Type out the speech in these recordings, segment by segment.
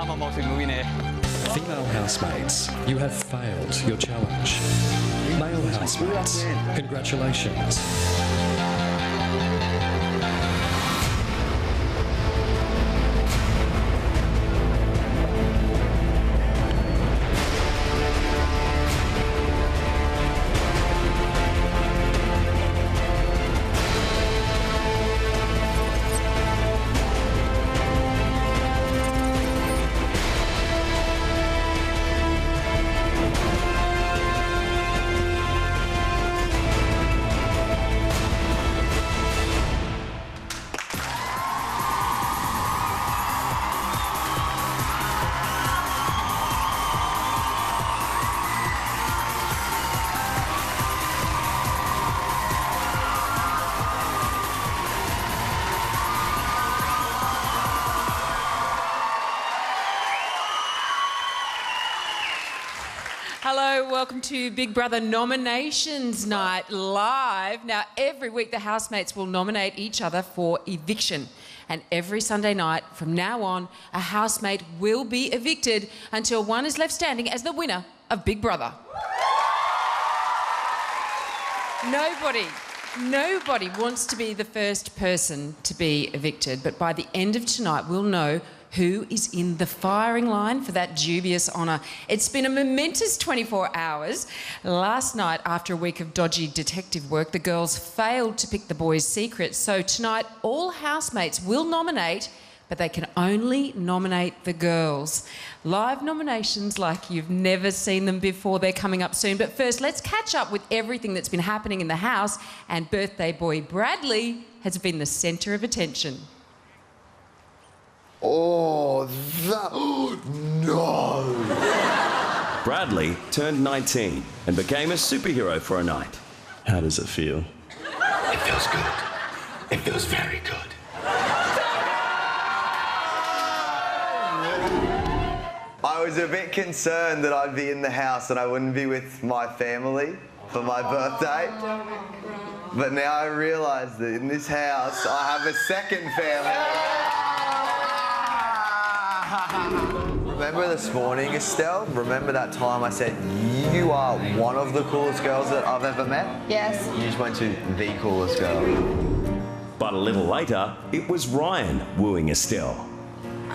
I'm a multi-millionaire. Female housemates, you have failed your challenge. Male housemates, congratulations. Hello, welcome to Big Brother Nominations Night live. Now, every week the housemates will nominate each other for eviction. And every Sunday night from now on, a housemate will be evicted until one is left standing as the winner of Big Brother. Nobody wants to be the first person to be evicted, but by the end of tonight, we'll know who is in the firing line for that dubious honour. It's been a momentous 24 hours. Last night, after a week of dodgy detective work, the girls failed to pick the boys' secrets. So tonight, all housemates will nominate, but they can only nominate the girls. Live nominations like you've never seen them before. They're coming up soon. But first, let's catch up with everything that's been happening in the house. And birthday boy Bradley has been the centre of attention. Oh, that... no! Bradley turned 19 and became a superhero for a night. How does it feel? It feels good. It feels very good. I was a bit concerned that I'd be in the house and I wouldn't be with my family for my birthday. But now I realise that in this house I have a second family. Remember this morning, Estelle? Remember that time I said, you are one of the coolest girls that I've ever met? Yes. You just went to the coolest girl. But a little later, it was Ryan wooing Estelle.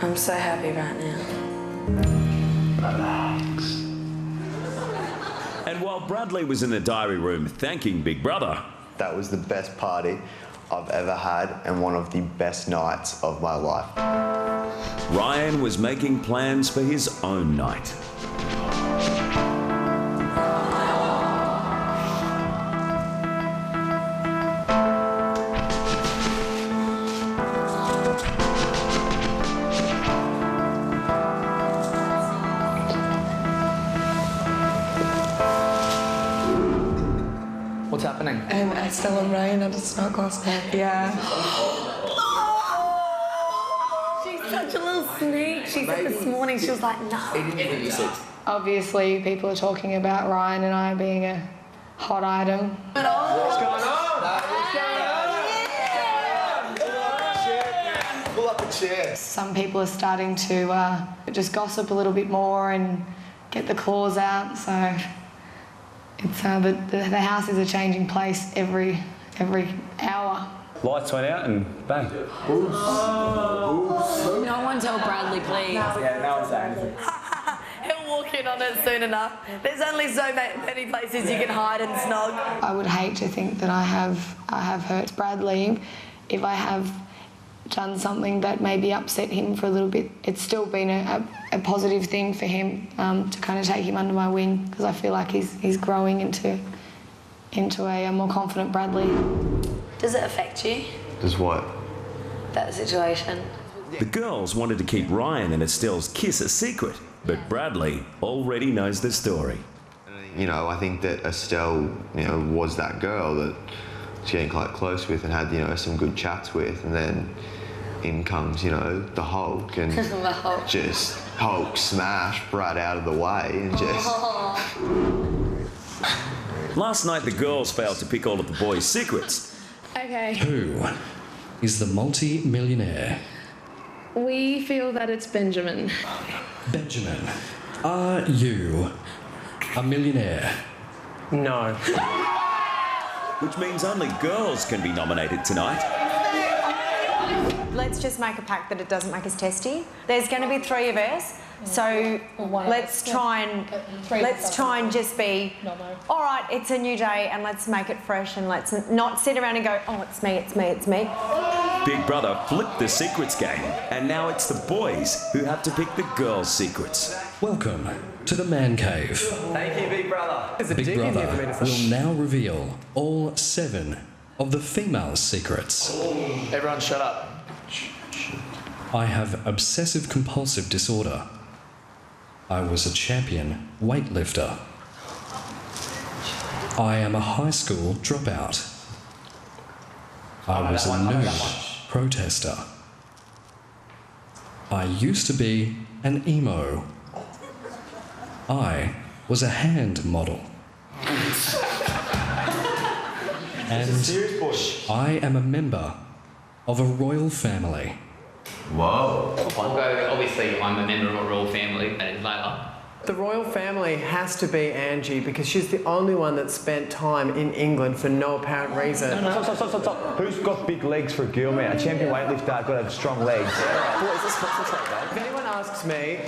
I'm so happy right now. Relax. And while Bradley was in the diary room thanking Big Brother, That was the best party I've ever had and one of the best nights of my life. Ryan was making plans for his own night. What's happening? Estelle and Ryan had a smoke last night. Yeah. She's such a little sneak. She said this morning, she was like, no. Obviously, people are talking about Ryan and I being a hot item. What's going on? Pull up a chair. Some people are starting to just gossip a little bit more and get the claws out. So it's the house is a changing place every hour. Lights went out and bang. No one tell Bradley, please. Yeah, no one's saying anything. He'll walk in on it soon enough. There's only so many places you can hide and snog. I would hate to think that I have hurt Bradley. If I have done something that maybe upset him for a little bit, it's still been a positive thing for him to kind of take him under my wing, because I feel like he's growing into a more confident Bradley. Does it affect you, Does what? that situation? The girls wanted to keep Ryan and Estelle's kiss a secret, but Bradley already knows the story. You know, I think that Estelle, was that girl that she's getting quite close with and had, some good chats with, and then in comes, the Hulk and The Hulk. just Hulk smash Brad out of the way and just... Last night, the girls failed to pick all of the boys' secrets. Okay. Who is the multi-millionaire? We feel that it's Benjamin. Benjamin, are you a millionaire? No. Which means only girls can be nominated tonight. Let's just make a pact that it doesn't make us testy. There's going to be 3 of us, so let's try and just be, all right, it's a new day and let's make it fresh and let's not sit around and go, oh, it's me, it's me, it's me. Big Brother flipped the secrets game, and now it's the boys who have to pick the girls' secrets. Welcome to the Man Cave. Thank you, Big Brother. Big Brother will now reveal all 7 of the female secrets. Everyone shut up. I have obsessive compulsive disorder. I was a champion weightlifter. I am a high school dropout. I was a nude protester. I used to be an emo. I was a hand model. And I am a member of a royal family. Whoa. Obviously, I'm a member of a royal family, that is Layla. The royal family has to be Angie because she's the only one that spent time in England for no apparent reason. Stop. Who's got big legs for a girl, man? A champion weightlifter got to have strong legs. Boys, let's concentrate, mate. If anyone asks me,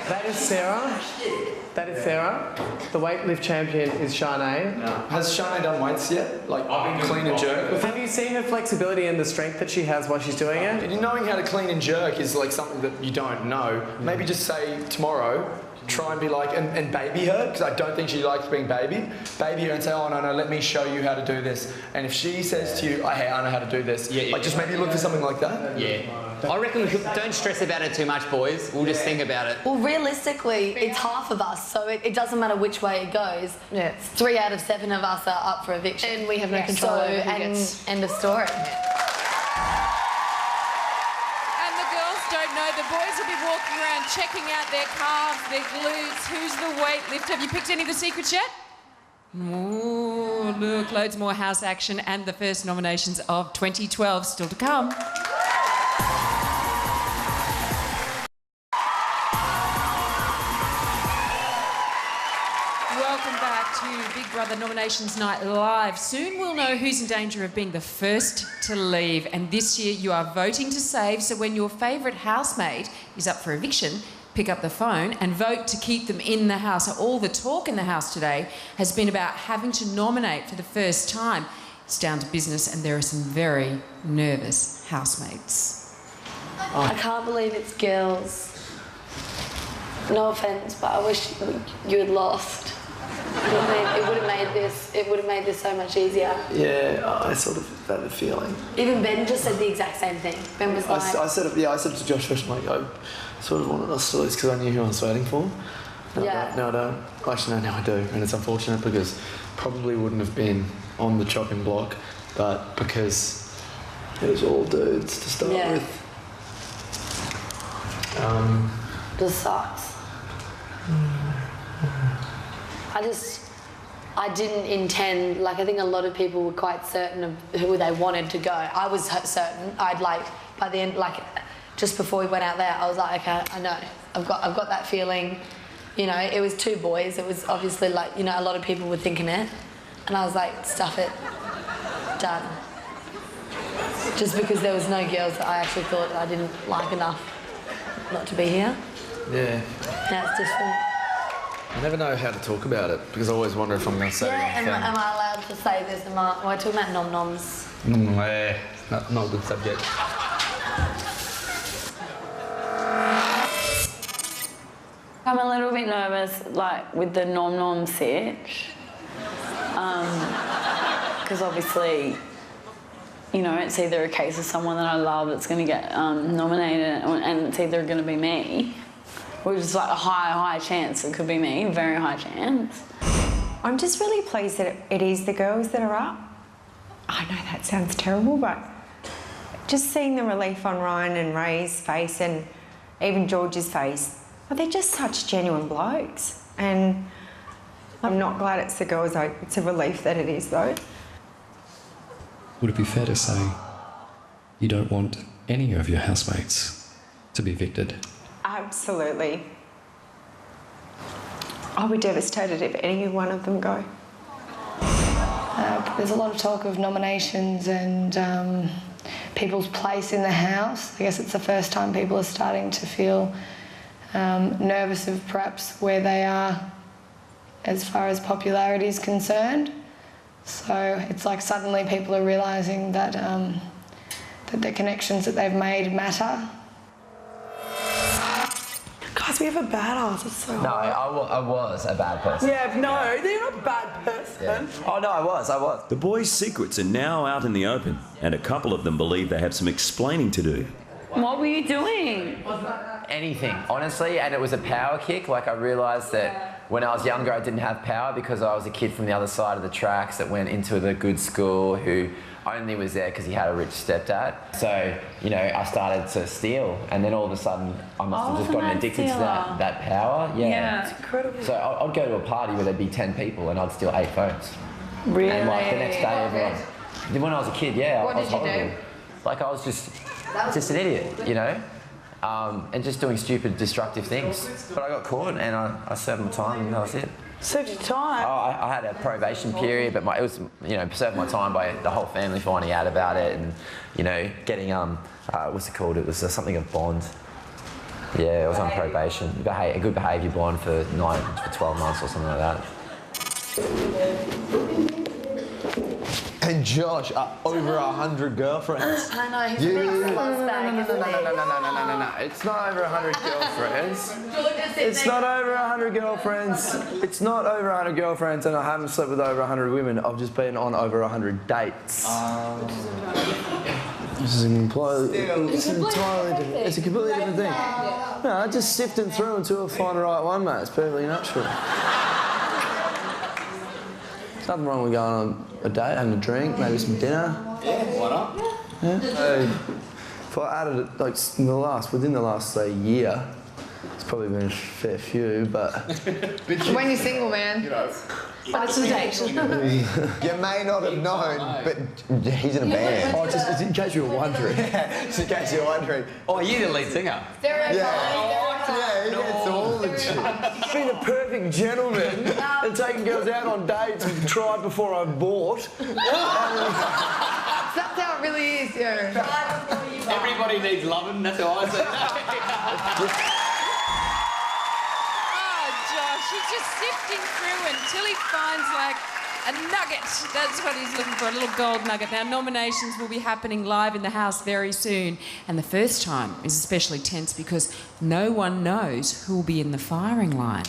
that is Sarah. That is Sarah. The weightlift champion is Shanae. Has Shanae done weights yet? Like clean and jerk? Have you seen her flexibility and the strength that she has while she's doing it? And knowing how to clean and jerk is like something that you don't know. Maybe just say tomorrow, try and be like, and baby her, because I don't think she likes being babied. Baby her and say, oh no, let me show you how to do this. And if she says to you, oh, hey, I know how to do this, just maybe look for something like that. Yeah. I reckon don't stress about it too much, boys. We'll just think about it. Well, realistically, it's half of us, so it doesn't matter which way it goes. Yeah. 3 out of 7 of us are up for eviction. And we have no control over who gets... End of story. And the girls don't know. The boys will be walking around checking out their calves, their glutes. Who's the weightlifter? Have you picked any of the secrets yet? Oh, look, loads more house action and the first nominations of 2012 still to come. Welcome back to Big Brother Nominations Night Live. Soon we'll know who's in danger of being the first to leave. And this year you are voting to save, so when your favourite housemate is up for eviction, pick up the phone and vote to keep them in the house. All the talk in the house today has been about having to nominate for the first time. It's down to business and there are some very nervous housemates. I can't believe it's girls. No offence, but I wish you had lost. It would have made this so much easier. Yeah, I sort of had the feeling. Even Ben just said the exact same thing. Ben was like... I said to Josh first, I'm like, I sort of wanted us to lose because I knew who I was voting for. No, I don't. Actually, no, I do. And it's unfortunate because probably wouldn't have been on the chopping block, but because it was all dudes to start with. Just sucks. I didn't intend, like I think a lot of people were quite certain of who they wanted to go. I was certain. By the end, like just before we went out there, I was like, okay, I know. I've got that feeling. You know, it was 2 boys. It was obviously like, you know, a lot of people were thinking it. And I was like, stuff it. Done. Just because there was no girls that I actually thought I didn't like enough not to be here. Yeah. Now it's different. I never know how to talk about it because I always wonder if I'm going to say the wrong thing. Am I allowed to say this? Am I talking about nom-noms? Not a good subject. I'm a little bit nervous, like, with the nom-nom sitch. Because obviously, you know, it's either a case of someone that I love that's going to get nominated and it's either going to be me, which is like a high chance it could be me, very high chance. I'm just really pleased that it is the girls that are up. I know that sounds terrible, but just seeing the relief on Ryan and Ray's face and even George's face, well, they're just such genuine blokes. And I'm not glad it's the girls, though. It's a relief that it is, though. Would it be fair to say you don't want any of your housemates to be evicted? Absolutely. I'll be devastated if any one of them go. There's a lot of talk of nominations and people's place in the house. I guess it's the first time people are starting to feel nervous of perhaps where they are as far as popularity is concerned. So it's like suddenly people are realising that, that the connections that they've made matter. Guys, we have a badass. It's so No, hard. I was a bad person. Yeah, no, you're not a bad person. Oh, no, I was. The boys' secrets are now out in the open, and a couple of them believe they have some explaining to do. What were you doing? Anything, honestly, and it was a power kick. Like, I realised that when I was younger, I didn't have power because I was a kid from the other side of the tracks that went into the good school who only was there because he had a rich stepdad. So, you know, I started to steal, and then all of a sudden, I must have just gotten addicted to that power. Yeah. It's incredible. So I'd go to a party where there'd be 10 people and I'd steal 8 phones. Really? And like the next day, everyone. When I was a kid, yeah, What I was did you horrible. do? Like I was just an idiot, you know, and just doing stupid, destructive things. But I got caught and I served my time, and that was it. Served your time? Oh, I had a probation period, but it was, you know, served my time by the whole family finding out about it, and, you know, getting what's it called? It was something of bond. Yeah, I was on probation, a good behaviour bond for 12 months or something like that. And Josh, over 100 girlfriends. I know, he's You- a big bag, No. It's not over 100 girlfriends. It's not over 100 girlfriends. It's not over 100 girlfriends, and I haven't slept with over 100 women. I've just been on over 100 dates. This is entirely different. It's a completely different thing. No, I just sifting through until I find the right one, mate. It's perfectly natural. There's nothing wrong with going on a date, having a drink, maybe some dinner. Yeah, why not? Yeah. If I added it, like within the last say year, it's probably been a fair few, but. When you're single, man. But it's a date. You may not have known, but he's in a band. Oh, just in case you were wondering. Just in case you're wondering. Oh, you're the lead singer. Yeah, he gets all the shit. Being a perfect gentleman and taking girls out on dates and tried before I bought. That's how it really is, yeah. Everybody needs loving, that's how I say that. He's just sifting through until he finds like a nugget. That's what he's looking for, a little gold nugget. Now, nominations will be happening live in the house very soon. And the first time is especially tense because no one knows who will be in the firing line.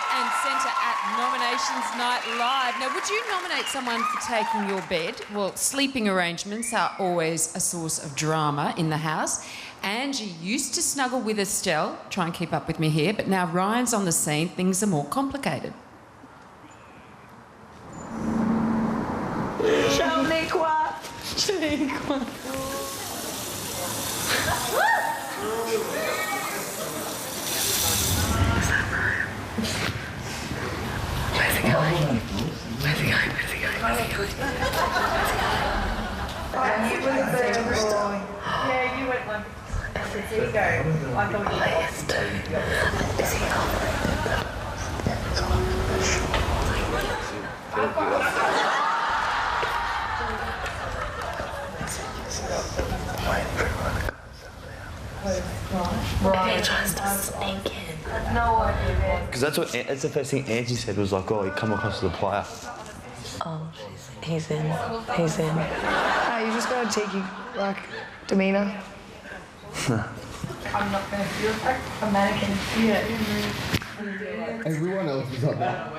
And centre at Nominations Night Live. Now, would you nominate someone for taking your bed? Well, sleeping arrangements are always a source of drama in the house. Angie used to snuggle with Estelle, try and keep up with me here, but now Ryan's on the scene, things are more complicated. Yeah, you went like. There you go. I thought Right. Tries to sneak in. No idea. Because that's the first thing Angie said was like, oh, he come across as a player. Oh, he's in. He's in. Hey, you just got a cheeky, like, demeanour. I'm not going to feel like a mannequin. Yeah. Everyone else is on that.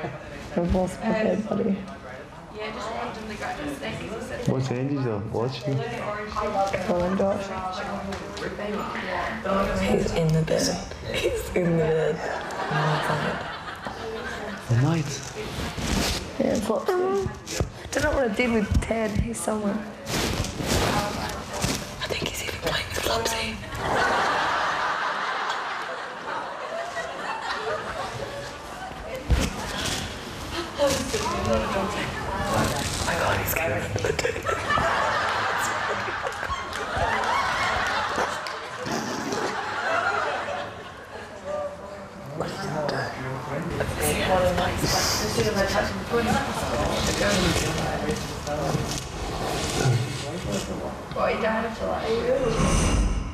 We're both prepared, buddy. Yeah, just randomly go to sneakers. What's Angie's on? Watching? Colin Josh. He's in the bed. He's in the bed. Oh, mate. Yeah, Flopsy. Don't know what I did with Ted. He's somewhere. I think he's even playing with Flopsy.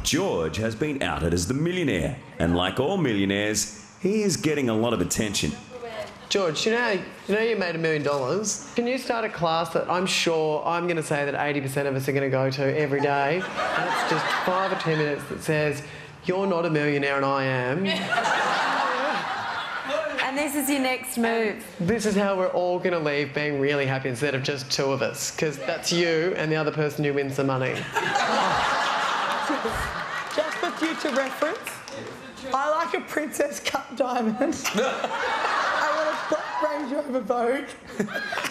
George has been outed as the millionaire, and like all millionaires, he is getting a lot of attention. George, you know you made $1 million. Can you start a class that I'm sure I'm going to say that 80% of us are going to go to every day? And it's just 5 or 10 minutes that says, you're not a millionaire and I am. And this is your next move. This is how we're all going to leave being really happy instead of just 2 of us, because that's you and the other person who wins the money. Just for future reference, I like a Princess Cut diamond. I want a black Range Rover Vogue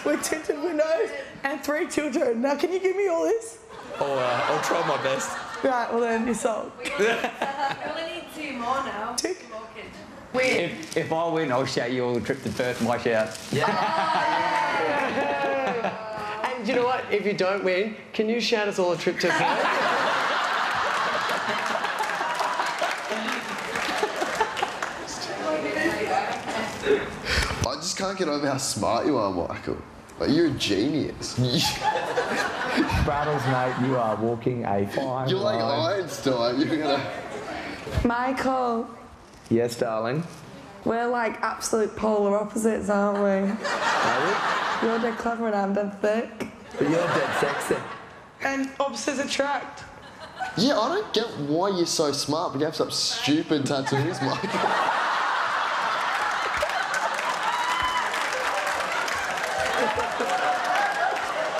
with tinted windows and 3 children. Now, can you give me all this? I'll try my best. Right, well then, you're sold. We only need 2 more now. Tick. If I win, I'll shout you all the trip to Perth and wash out. And you know what? If you don't win, can you shout us all a trip to Perth? I just can't get over how smart you are, Michael. Like, you're a genius. Braddles, mate, you are walking a fine You're like line. Einstein. You're gonna... Michael, Yes, darling. we're like absolute polar opposites, aren't we? You're dead clever and I'm dead thick. But you're dead sexy. And opposites attract. Yeah, I don't get why you're so smart, but you have such stupid tattoos, Michael.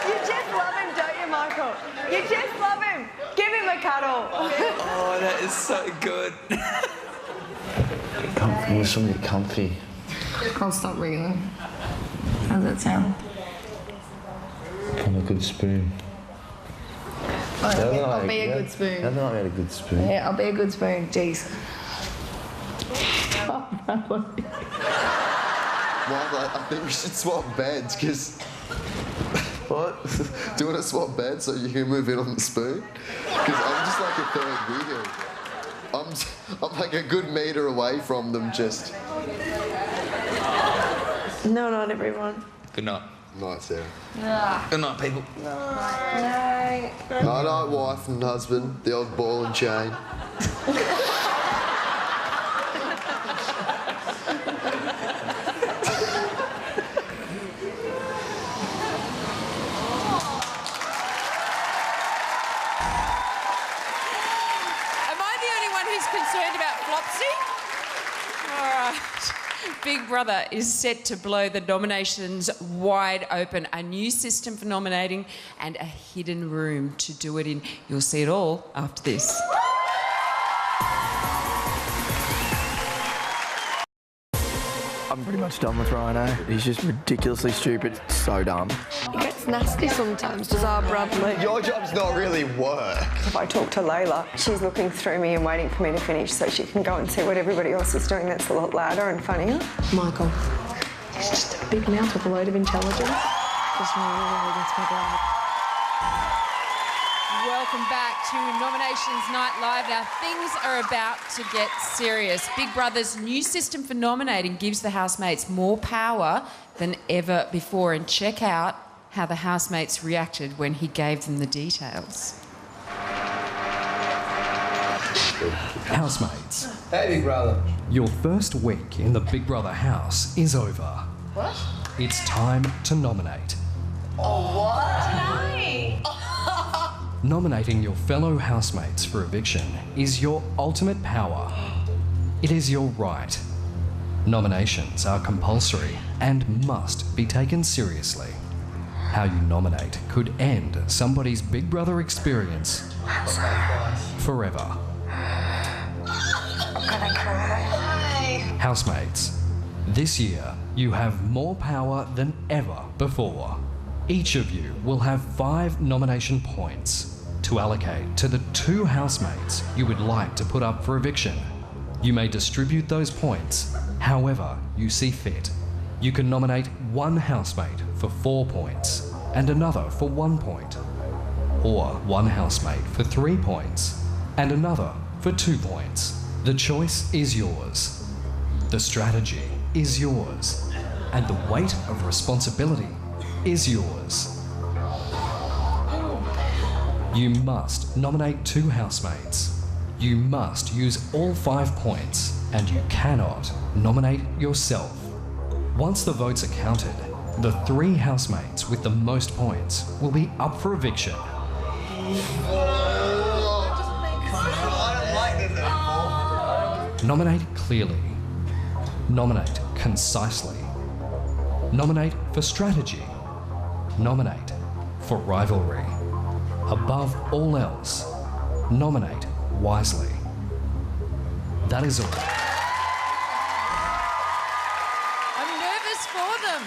You just love him, don't you, Michael? You just love him. Give him a cuddle. Oh, that is so good. Comfy. With something comfy. I'll stop ringing. How does that sound? I'm a good spoon. I'll be a good spoon. Nothing like a good spoon. Yeah, I'll be a good spoon. Jeez. Michael, I think we should swap beds, because... What? Do you want to swap beds so you can move in on the spoon? Because I'm just like a third wheel. I'm like a good metre away from them, just... No, not everyone. Good night. Night, Sarah. Good night, people. Night. Night, wife and husband. The old ball and chain. Concerned about Flopsy? All right. Big Brother is set to blow the nominations wide open. A new system for nominating and a hidden room to do it in. You'll see it all after this. I'm pretty much done with Rhino. He's just ridiculously stupid. So dumb. It gets nasty sometimes, does our Bradley? Your job's not really work. If I talk to Layla, she's looking through me and waiting for me to finish so she can go and see what everybody else is doing that's a lot louder and funnier. Michael, he's just a big mouth with a load of intelligence. Just really gets my blood. Welcome back to Nominations Night Live. Now, things are about to get serious. Big Brother's new system for nominating gives the housemates more power than ever before. And check out how the housemates reacted when he gave them the details. Housemates. Hey, Big Brother. Your first week in the Big Brother house is over. What? It's time to nominate. Oh, what? Nominating your fellow housemates for eviction is your ultimate power. It is your right. Nominations are compulsory and must be taken seriously. How you nominate could end somebody's Big Brother experience forever. Housemates, this year you have more power than ever before. Each of you will have 5 nomination points to allocate to the 2 housemates you would like to put up for eviction. You may distribute those points however you see fit. You can nominate one housemate for 4 points and another for 1 point, or one housemate for 3 points and another for 2 points. The choice is yours. The strategy is yours, and the weight of responsibility is yours. You must nominate 2 housemates. You must use all 5 points, and you cannot nominate yourself. Once the votes are counted, the 3 housemates with the most points will be up for eviction. Nominate clearly. Nominate concisely. Nominate for strategy. Nominate for rivalry. Above all else, nominate wisely. That is all. I'm nervous for them.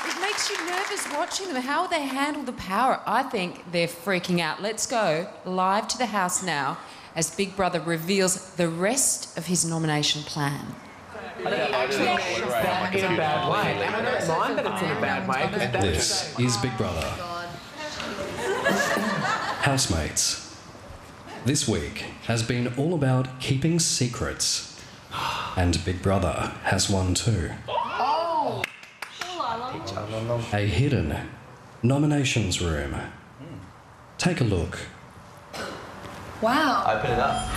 It makes you nervous watching them, how they handle the power. I think they're freaking out. Let's go live to the house now as Big Brother reveals the rest of his nomination plan. I don't actually think it's in a bad way. And I don't mind that it's in a bad way. This is Big Brother. Housemates, this week has been all about keeping secrets. And Big Brother has one too. Oh! A hidden nominations room. Take a look. Wow. Open it up.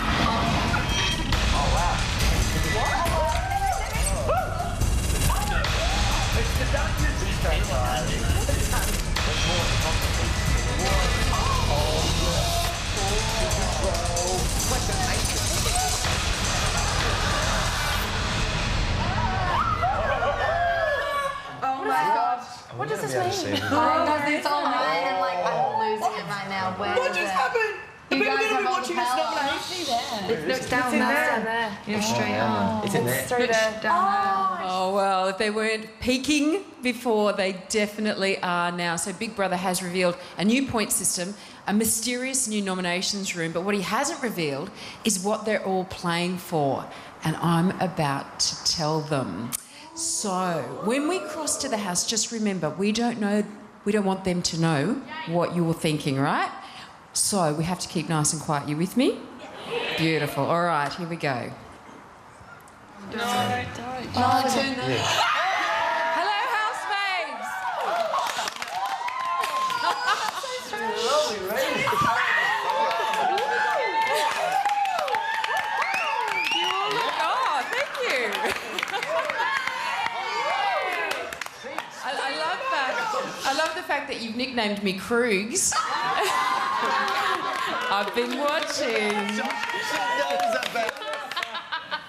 What does this mean? I know this all right, and like I'm losing it right now. What just happened? You guys have all the power. It's down there. You're straight on. It's in there. Straight there, down there. Oh, well, if they weren't peaking before, they definitely are now. So Big Brother has revealed a new point system, a mysterious new nominations room, but what he hasn't revealed is what they're all playing for. And I'm about to tell them. So when we cross to the house, just remember, we don't want them to know what you're thinking, right? So we have to keep nice and quiet. You with me? Beautiful. All right, here we go. Don't. Hello, housemates. You all look. Oh, thank you. I love that. I love the fact that you've nicknamed me Krugs. I've been watching.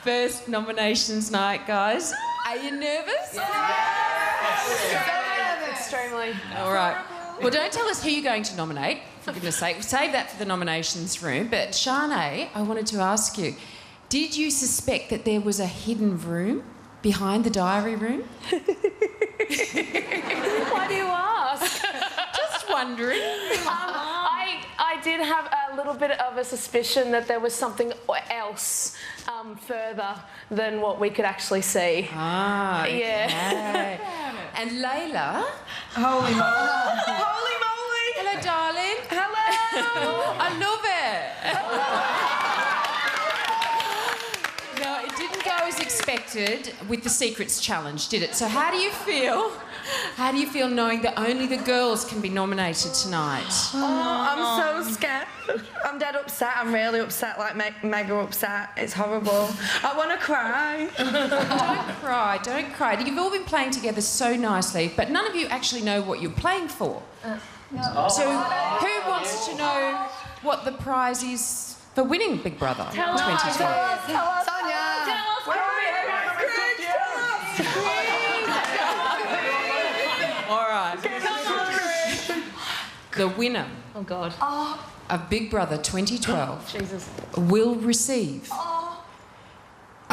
First nominations night, guys. Are you nervous? Yes. Extremely. All right. Well, don't tell us who you're going to nominate, for goodness sake. Save that for the nominations room. But Shanae, I wanted to ask you, did you suspect that there was a hidden room behind the diary room? Why do you ask? Just wondering. I did have a little bit of a suspicion that there was something else further than what we could actually see. Ah, okay. Yeah. And Layla? Holy moly. Holy moly! Hello, darling. Hello! I love it. No, it didn't go as expected with the Secrets Challenge, did it? So how do you feel? How do you feel knowing that only the girls can be nominated tonight? Oh, I'm so scared. I'm dead upset. I'm really upset, like mega upset. It's horrible. I want to cry. Don't cry. You've all been playing together so nicely, but none of you actually know what you're playing for. So who wants to know what the prize is for winning Big Brother 2012? Tell us. Sonia. Tell us. All right. The winner Oh God. of Big Brother 2012 Jesus. will receive $250,000. Oh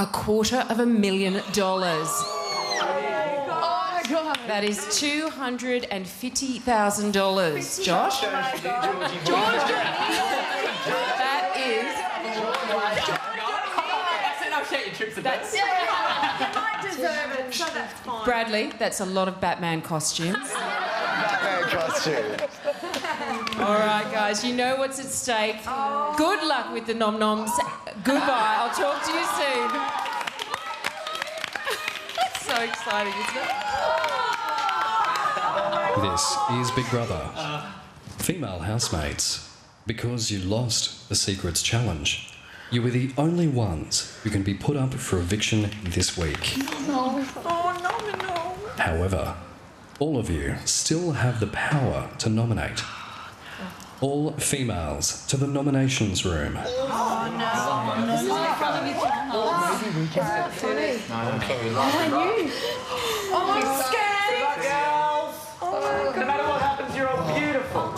my God. That is $250,000, Josh. That is. That's, You might deserve it, so that's fine. Bradley, that's a lot of Batman costumes. Batman costume. All right, guys, you know what's at stake. Good luck with the nom-noms. Goodbye. I'll talk to you soon. So exciting, isn't it? This is Big Brother. Female housemates, because you lost the Secrets Challenge, you were the only ones who can be put up for eviction this week. No. Oh, no. However, all of you still have the power to nominate. All females to the nominations room. Oh, no. This is like funny. Maybe we can. Funny. No, I'm sorry. Oh, you. Oh, I'm scared. Girls. Oh, my God. No matter what happens, you're all beautiful.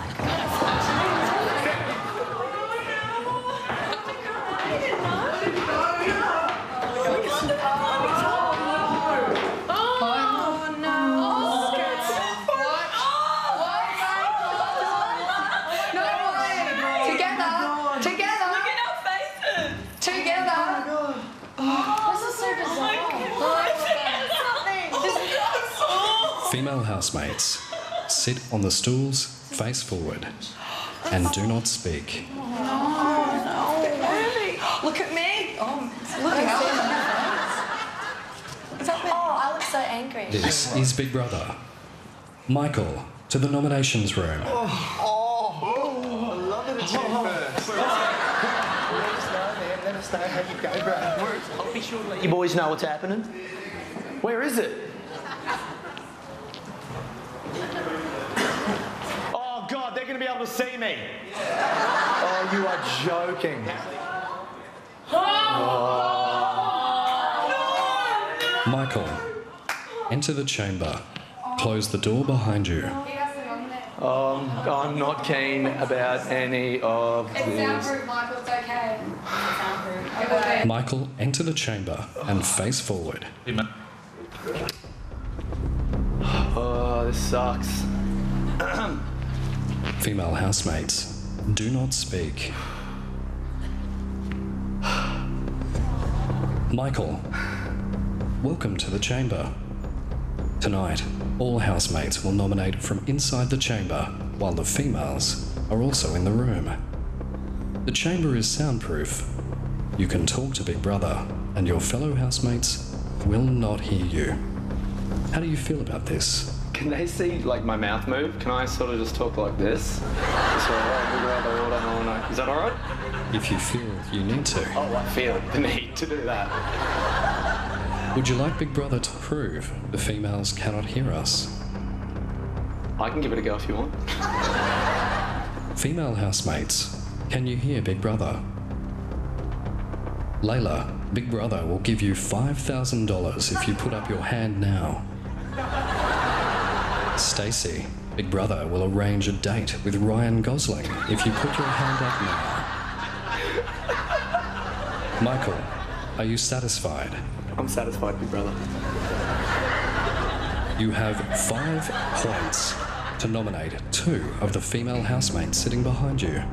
Female housemates, sit on the stools, face forward, and do not speak. Look at me. Oh, look at me. Oh, I look so angry. This is Big Brother. Michael, to the nominations room. I love it. It's first. Let us know how you go, bro. I'll be sure to let you boys know what's happening. Where is it? Oh, God, they're going to be able to see me. Oh, you are joking. Michael, enter the chamber. Close the door behind you. I'm not keen about any of It's this. soundproof, Michael. It's okay. It's soundproof. Michael, enter the chamber and face forward. Oh, this sucks. Female housemates, do not speak. Michael, welcome to the chamber. Tonight, all housemates will nominate from inside the chamber, while the females are also in the room. The chamber is soundproof. You can talk to Big Brother, and your fellow housemates will not hear you. How do you feel about this? Can they see, like, my mouth move? Can I sort of just talk like this? Just all right. Is that all right? If you feel you need to. Oh, I feel the need to do that. Would you like Big Brother to prove the females cannot hear us? I can give it a go if you want. Female housemates, can you hear Big Brother? Layla, Big Brother will give you $5,000 if you put up your hand now. Stacey, Big Brother will arrange a date with Ryan Gosling if you put your hand up now. Michael, are you satisfied? I'm satisfied, Big Brother. You have 5 points to nominate 2 of the female housemates sitting behind you.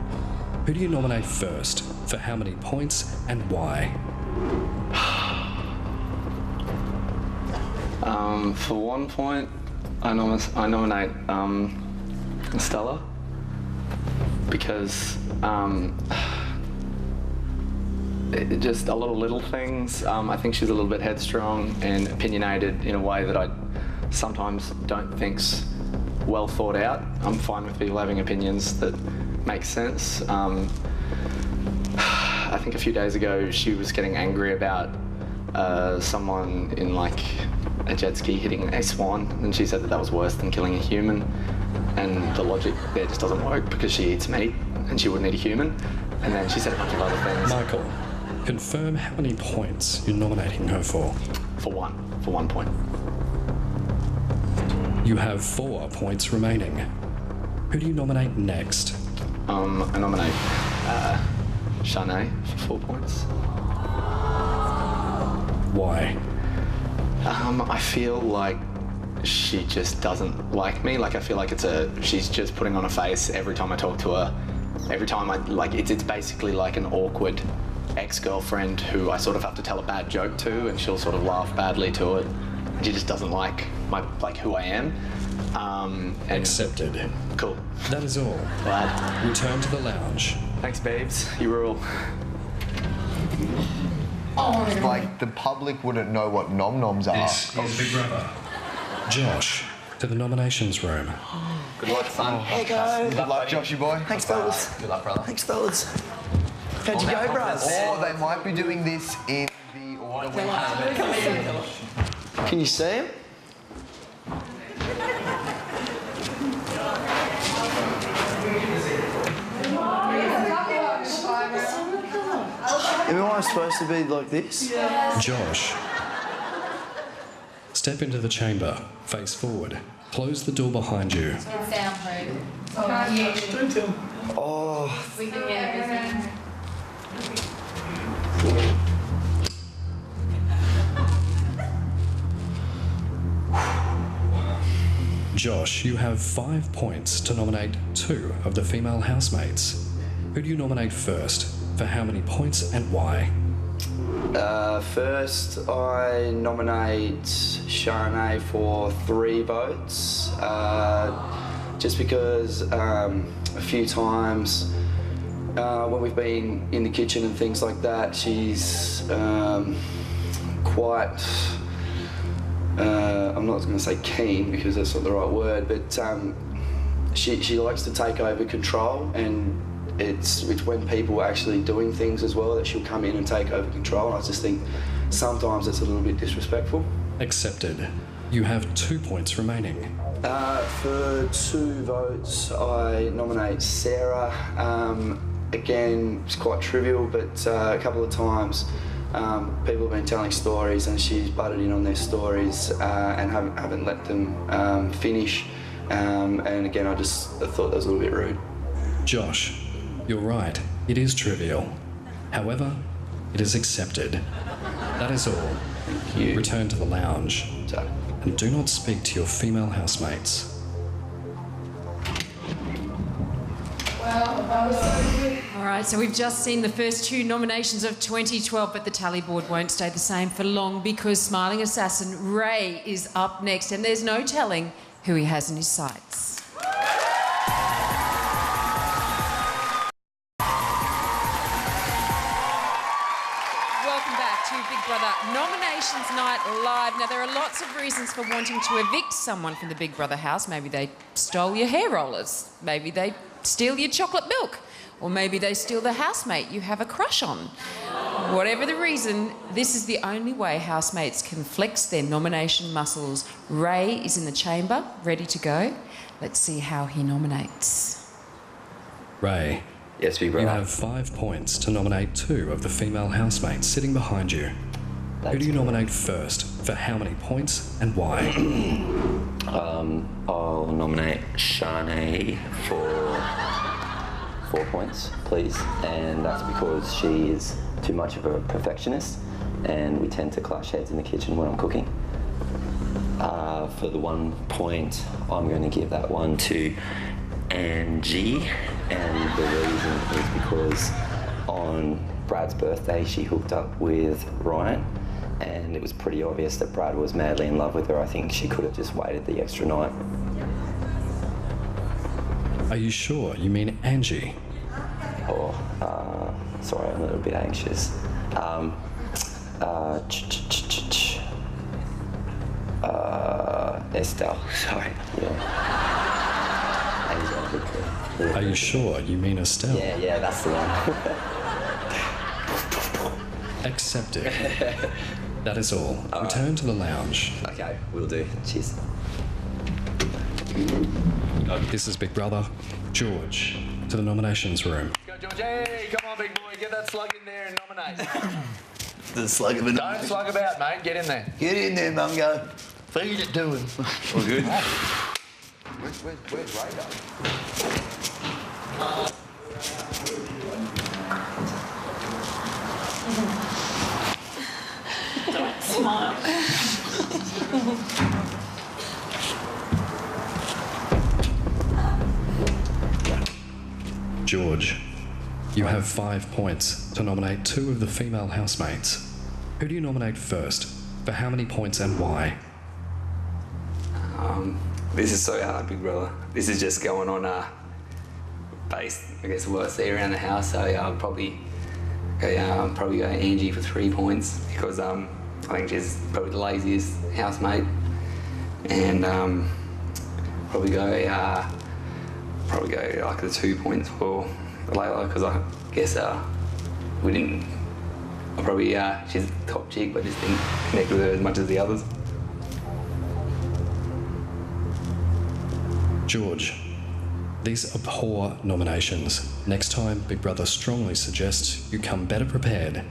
Who do you nominate first? For how many points and why? For 1 point, I nominate Stella because just a lot of little things. I think she's a little bit headstrong and opinionated in a way that I sometimes don't think's well thought out. I'm fine with people having opinions that make sense. I think a few days ago she was getting angry about someone in like a jet ski hitting a swan, and she said that was worse than killing a human, and the logic there just doesn't work because she eats meat and she wouldn't eat a human. And then she said a bunch of other things. Michael, confirm how many points you're nominating her for. For 1 point. You have 4 points remaining. Who do you nominate next? I nominate Shanae for 4 points. Why? I feel like she just doesn't like me. Like I feel like she's just putting on a face every time I talk to her. Every time it's basically like an awkward ex-girlfriend who I sort of have to tell a bad joke to, and she'll sort of laugh badly to it. And she just doesn't like who I am. Accepted. Cool. That is all. Glad. Return to the lounge. Thanks, babes. You rule. Like, the public wouldn't know what nom-noms are. This is Big Brother. Josh, to the nominations room. Good luck, son. Hey, guys. Good luck, Joshy boy. Thanks, fellas. Good luck, brother. Thanks, fellas. How'd you go, bros? Or they might be doing this in the order we have it. Can you see him? Am I supposed to be like this? Josh. Step into the chamber, face forward, close the door behind you. It's soundproof. Can't hear you. Don't tell. Oh. We can hear everything. Josh, you have 5 points to nominate 2 of the female housemates. Who do you nominate first? For how many points and why? First, I nominate Sharnae for 3 votes. Just because a few times when we've been in the kitchen and things like that, she's quite, I'm not going to say keen because that's not the right word, but she likes to take over control, and it's when people are actually doing things as well that she'll come in and take over control, and I just think sometimes it's a little bit disrespectful. Accepted. You have 2 points remaining. For 2 votes, I nominate Sarah. Again, it's quite trivial, but a couple of times people have been telling stories and she's butted in on their stories and haven't let them finish. And again, I thought that was a little bit rude. Josh, you're right. It is trivial. However, it is accepted. That is all. Thank you. Return to the lounge. And do not speak to your female housemates. All right, so we've just seen the first 2 nominations of 2012, but the tally board won't stay the same for long because Smiling Assassin Ray is up next, and there's no telling who he has in his sights. Welcome back to Big Brother Nominations Night Live. Now, there are lots of reasons for wanting to evict someone from the Big Brother house. Maybe they stole your hair rollers. Maybe they steal your chocolate milk. Or maybe they steal the housemate you have a crush on. Whatever the reason, this is the only way housemates can flex their nomination muscles. Ray is in the chamber, ready to go. Let's see how he nominates. Ray. Yes, Big Brother. You have 5 points to nominate 2 of the female housemates sitting behind you. Who do you nominate first? For how many points and why? I'll nominate Sharnae for 4 points, please. And that's because she is too much of a perfectionist and we tend to clash heads in the kitchen when I'm cooking. For the 1 point, I'm going to give that one to Angie, and the reason is because on Brad's birthday she hooked up with Ryan, and it was pretty obvious that Brad was madly in love with her. I think she could have just waited the extra night. Are you sure you mean Angie? Oh, sorry, I'm a little bit anxious. Estelle, sorry. Yeah. Are you sure you mean Estelle? Yeah, that's the one. Accepted. That is all. Return to the lounge. Okay, will do. Cheers. This is Big Brother. George, to the nominations room. Go, George. Hey, come on, big boy. Get that slug in there and nominate. The slug of a Don't slug about, mate. Get in there. Get in there, Mungo. Feed it to him. All good. Where's Ray? Don't smile. George, you have 5 points to nominate 2 of the female housemates. Who do you nominate first? For how many points and why? This is so hard, Big Brother. This is just going on based, I guess, what I see around the house. So I'll probably go Angie for 3 points because I think she's probably the laziest housemate. And probably go like the 2 points for Layla because I guess we didn't. I probably she's a top chick, but just didn't connect with her as much as the others. George, these are poor nominations. Next time, Big Brother strongly suggests you come better prepared.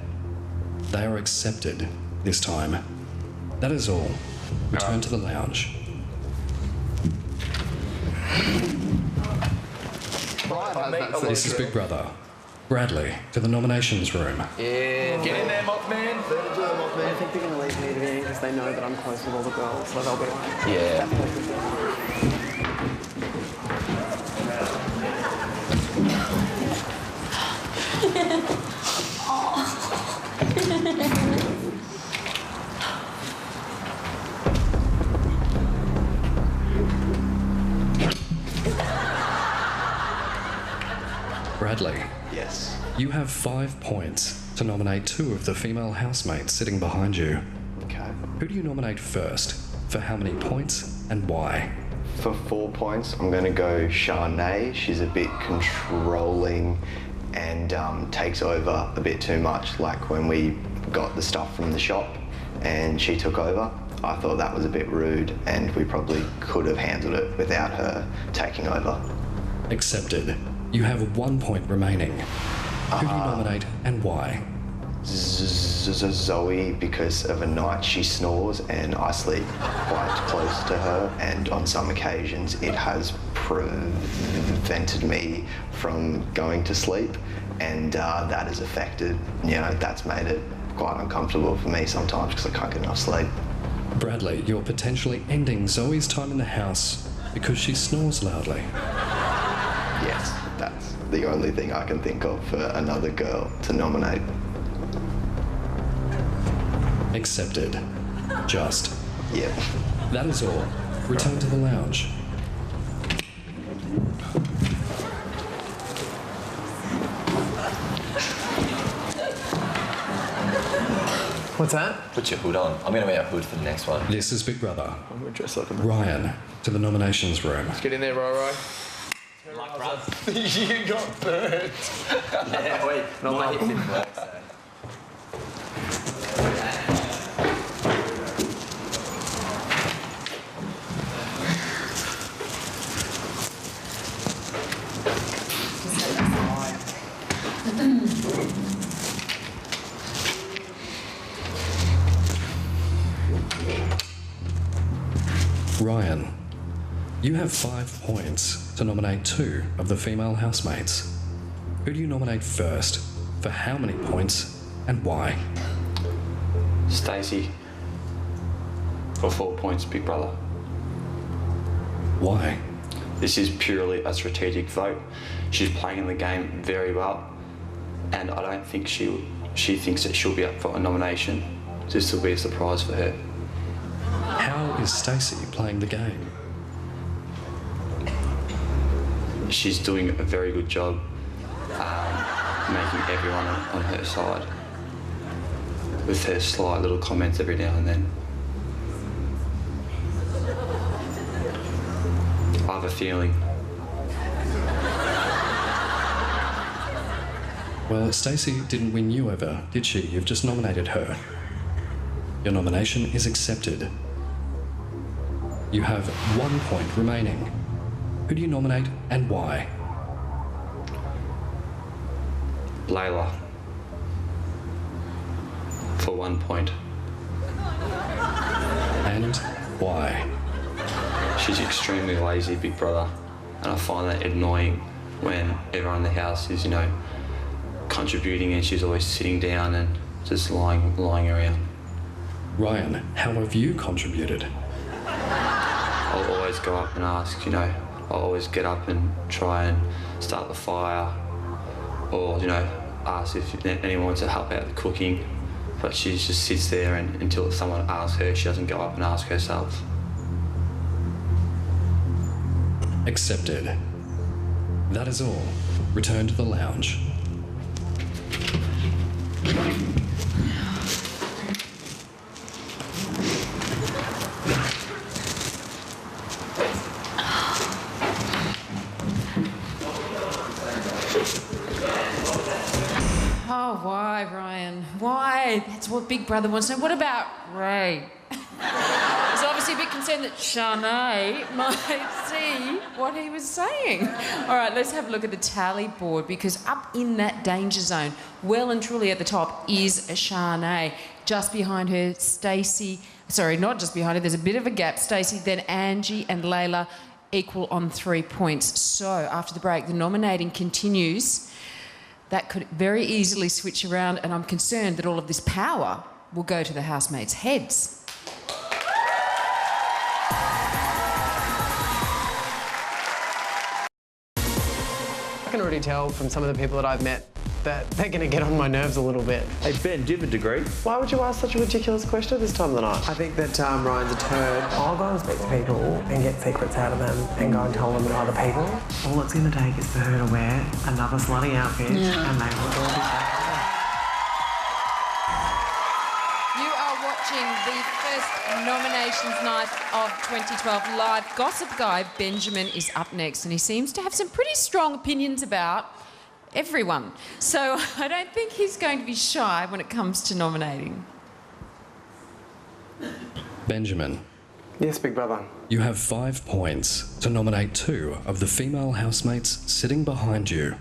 They are accepted this time. That is all. Return to the lounge. This is Big Brother. Bradley, to the nominations room. Yeah, get in there, Mothman. I think they're going to leave me to the end because they know that I'm close with all the girls, so they'll be like, Yeah. Bradley. Yes. You have 5 points to nominate 2 of the female housemates sitting behind you. Okay. Who do you nominate first? For how many points and why? For 4 points, I'm going to go Shanae. She's a bit controlling and takes over a bit too much, like when we got the stuff from the shop and she took over. I thought that was a bit rude and we probably could have handled it without her taking over. Accepted. You have 1 point remaining. Who do you nominate and why? Zoe, because of a night she snores and I sleep quite close to her, and on some occasions it has prevented me from going to sleep, and that has affected, that's made it quite uncomfortable for me sometimes because I can't get enough sleep. Bradley, you're potentially ending Zoe's time in the house because she snores loudly. Yes, that's the only thing I can think of for another girl to nominate. Accepted. Just. Yep. That is all. Return to the lounge. What's that? Put your hood on. I'm going to wear a hood for the next one. This is Big Brother. I'm going to dress like a Ryan, to the nominations room. Let's get in there, Roy. You got burnt. Yeah, wait. No, my hips didn't work, so. Ryan, you have 5 points to nominate 2 of the female housemates. Who do you nominate first? For how many points and why? Stacey. For 4 points, Big Brother. Why? This is purely a strategic vote. She's playing the game very well, and I don't think she thinks that she'll be up for a nomination. This will be a surprise for her. How is Stacey playing the game? She's doing a very good job making everyone on her side with her slight little comments every now and then. I have a feeling. Well, Stacey didn't win you over, did she? You've just nominated her. Your nomination is accepted. You have 1 point remaining. Who do you nominate and why? Layla. For 1 point. And why? She's extremely lazy, Big Brother, and I find that annoying when everyone in the house is, contributing and she's always sitting down and just lying around. Ryan, how have you contributed? I'll always go up and ask, I'll always get up and try and start the fire or, ask if anyone wants to help out the cooking. But she just sits there and until someone asks her, she doesn't go up and ask herself. Accepted. That is all. Return to the lounge. Oh, why, Ryan? Why? That's what Big Brother wants to know. What about Ray? He's obviously a bit concerned that Shanae might see what he was saying. All right, let's have a look at the tally board, because up in that danger zone, well and truly at the top, is Shanae. Just behind her, Stacey. Sorry, not just behind her. There's a bit of a gap. Stacey, then Angie and Layla, equal on 3 points. So after the break, the nominating continues. That could very easily switch around, and I'm concerned that all of this power will go to the housemates' heads. I can already tell from some of the people that I've met that they're going to get on my nerves a little bit. Hey Ben, do you have a degree? Why would you ask such a ridiculous question at this time of the night? I think that Ryan's a turd. I'll go and speak to people and get secrets out of them and go and tell them to other people. All it's going to take is for her to wear another slutty outfit and they will all be back. You are watching the first nominations night of 2012 live. Gossip Guy Benjamin is up next, and he seems to have some pretty strong opinions about everyone. So I don't think he's going to be shy when it comes to nominating. Benjamin. Yes, Big Brother. You have 5 points to nominate 2 of the female housemates sitting behind you.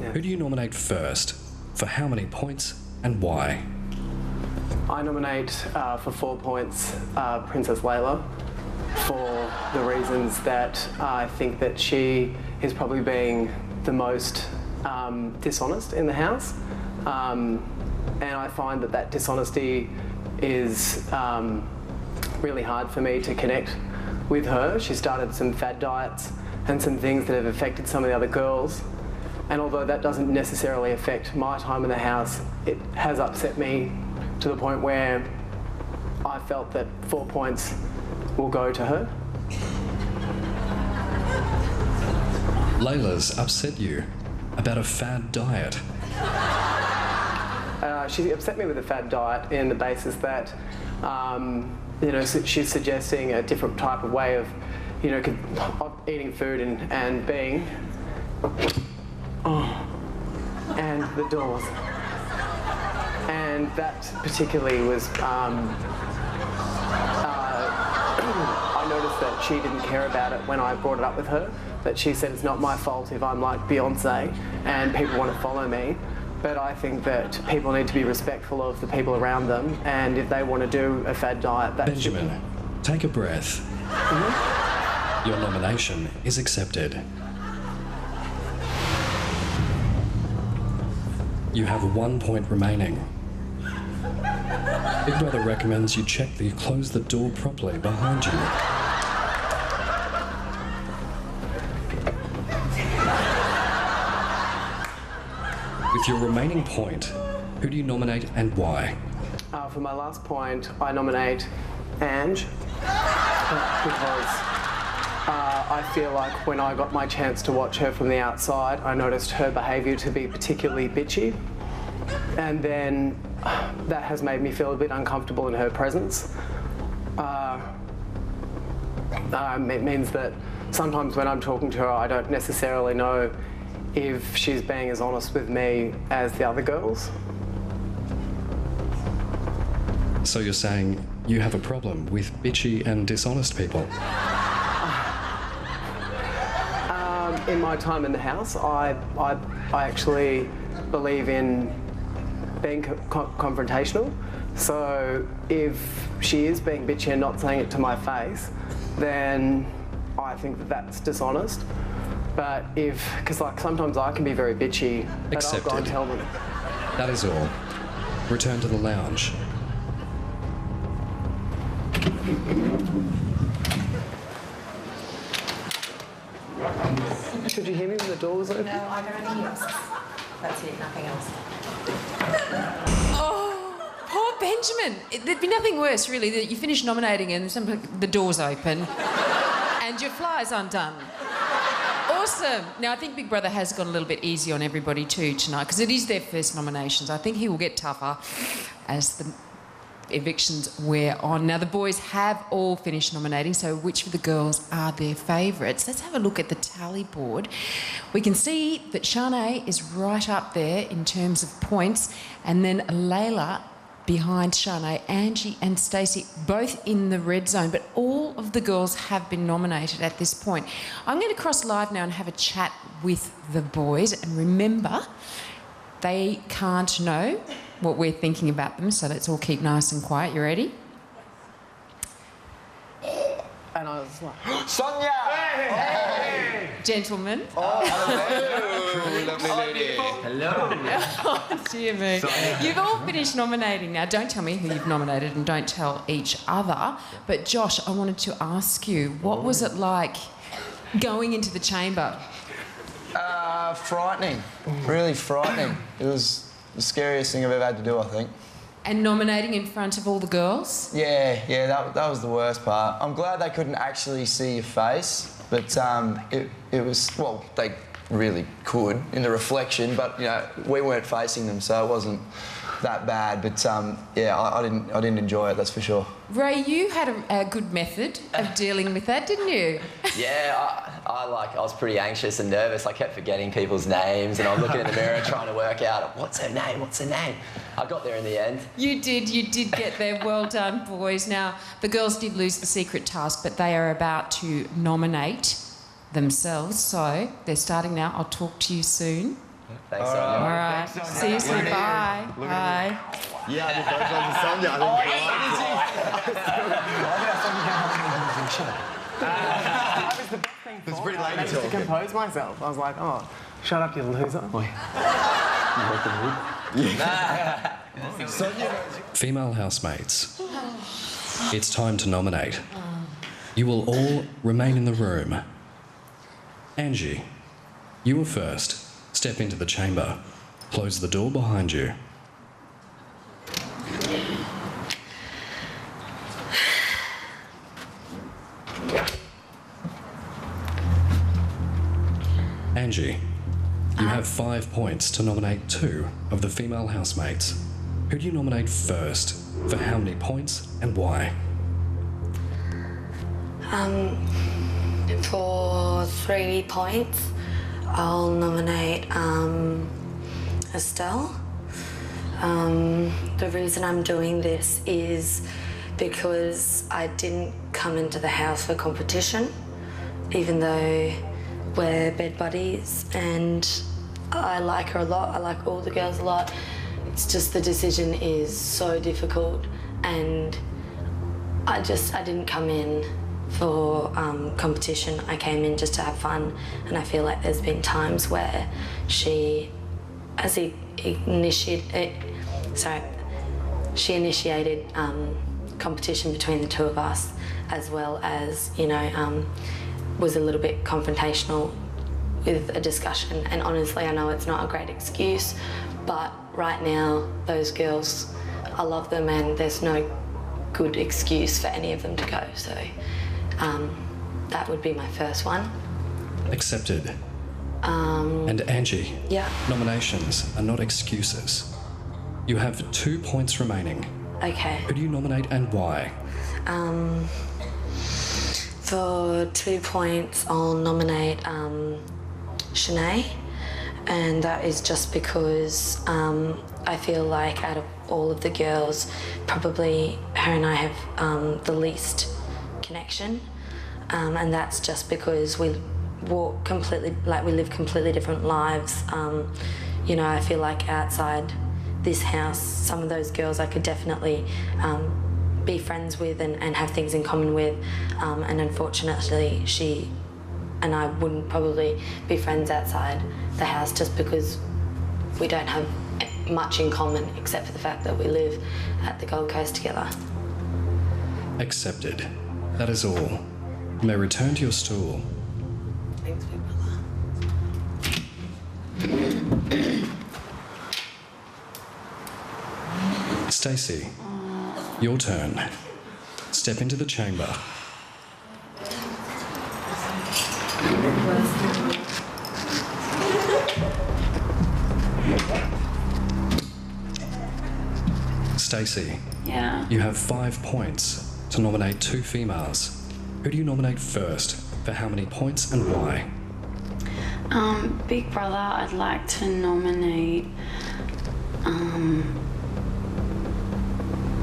Yeah. Who do you nominate first? For how many points and why? I nominate for 4 points Princess Layla for the reasons that I think that she is probably being the most dishonest in the house. And I find that that dishonesty is really hard for me to connect with her. She started some fad diets and some things that have affected some of the other girls. And although that doesn't necessarily affect my time in the house, it has upset me to the point where I felt that 4 points will go to her. Layla's upset you about a fad diet. She upset me with the fad diet in the basis that, you know, she's suggesting a different type of way of, you know, of eating food and being. Oh, and the doors. And that particularly was, I noticed that she didn't care about it when I brought it up with her, that she said it's not my fault if I'm like Beyonce and people want to follow me. But I think that people need to be respectful of the people around them, and if they want to do a fad diet, that Benjamin, take a breath. Mm-hmm. Your nomination is accepted. You have 1 point remaining. Big Brother recommends you check that you close the door properly behind you. With your remaining point, who do you nominate and why? For my last point, I nominate Ange because I feel like when I got my chance to watch her from the outside, I noticed her behaviour to be particularly bitchy, and then that has made me feel a bit uncomfortable in her presence. It means that sometimes when I'm talking to her, I don't necessarily know if she's being as honest with me as the other girls. So you're saying you have a problem with bitchy and dishonest people? In my time in the house, I actually believe in being confrontational. So if she is being bitchy and not saying it to my face, then I think that that's dishonest. But because like sometimes I can be very bitchy, but I'll go and tell them. That is all. Return to the lounge. Could you hear me when the door was open? No, I can only hear us. That's it, nothing else. Oh, poor Benjamin. There'd be nothing worse, really, that you finish nominating and the door's open and your fly's undone. Awesome. Now, I think Big Brother has gone a little bit easy on everybody too tonight, because it is their first nominations. I think he will get tougher as the evictions we're on. Now, the boys have all finished nominating, so which of the girls are their favourites? Let's have a look at the tally board. We can see that Shanae is right up there in terms of points, and then Layla behind Shanae, Angie and Stacey, both in the red zone, but all of the girls have been nominated at this point. I'm going to cross live now and have a chat with the boys, and remember, they can't know what we're thinking about them, so let's all keep nice and quiet. You ready? And I was like, Sonia! Hey! Gentlemen. Oh, hello. Lovely lady. Hello. Oh, dear me. You've all finished nominating now. Don't tell me who you've nominated and don't tell each other. But Josh, I wanted to ask you, what was it like going into the chamber? Frightening. Really frightening. It was the scariest thing I've ever had to do, I think. And nominating in front of all the girls? Yeah, that was the worst part. I'm glad they couldn't actually see your face, but it was, well, they really could in the reflection, but, you know, we weren't facing them, so it wasn't that bad. But, yeah, I didn't enjoy it, that's for sure. Ray, you had a good method of dealing with that, didn't you? Yeah, I was pretty anxious and nervous. I kept forgetting people's names, and I'm looking in the mirror trying to work out what's her name. I got there in the end. You did get there. Well done, boys. Now, the girls did lose the secret task, but they are about to nominate themselves, so they're starting now. I'll talk to you soon. Thanks, Sonia. All right. See you soon. Bye. Bye. Yeah, I did both ones with Sonia. It was pretty late. I managed to compose myself. I was like, oh, shut up, you loser. Female housemates, it's time to nominate. You will all remain in the room. Angie, you were first. Step into the chamber. Close the door behind you. Angie, you have 5 points to nominate 2 of the female housemates. Who do you nominate first? For how many points and why? For 3 points, I'll nominate Estelle. The reason I'm doing this is because I didn't come into the house for competition, even though we're bed buddies and I like her a lot, I like all the girls a lot. It's just the decision is so difficult, and I didn't come in for competition. I came in just to have fun, and I feel like there's been times where she initiated competition between the two of us, as well as, you know, was a little bit confrontational with a discussion. And honestly, I know it's not a great excuse, but right now, those girls, I love them, and there's no good excuse for any of them to go. So that would be my first one. Accepted. And Angie, yeah. Nominations are not excuses. You have 2 points remaining. Okay. Who do you nominate and why? For 2 points, I'll nominate Shanae, and that is just because I feel like out of all of the girls, probably her and I have the least connection, and that's just because we live completely different lives. You know, I feel like outside this house, some of those girls I could definitely be friends with and have things in common with, and unfortunately she and I wouldn't probably be friends outside the house just because we don't have much in common except for the fact that we live at the Gold Coast together. Accepted. That is all. You may return to your stool. Thanks, big brother. Stacey, your turn. Step into the chamber. Stacey. Yeah. You have 5 points to nominate 2 females. Who do you nominate first? For how many points and why? Big Brother, I'd like to nominate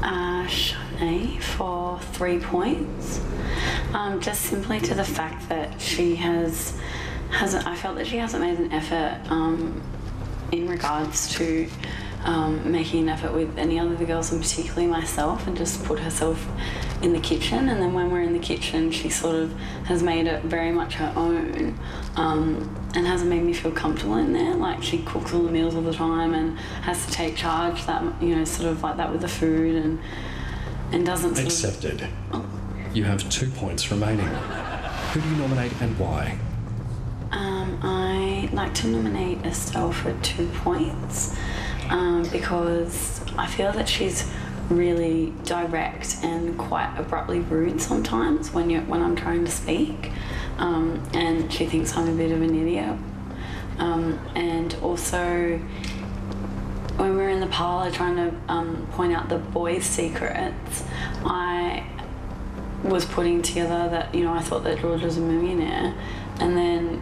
Shanae for 3 points. Just simply to the fact that I felt that she hasn't made an effort in regards to making an effort with any other of the girls, and particularly myself, and just put herself in the kitchen. And then when we're in the kitchen, she sort of has made it very much her own, and hasn't made me feel comfortable in there. Like, she cooks all the meals all the time and has to take charge, that, you know, sort of like that with the food, and doesn't sort Accepted. of... You have 2 points remaining. Who do you nominate and why? I'd like to nominate Estelle for 2 points, because I feel that she's really direct and quite abruptly rude sometimes when I'm trying to speak, and she thinks I'm a bit of an idiot. And also, when we were in the parlour trying to point out the boys' secrets, I was putting together that, you know, I thought that George was a millionaire, and then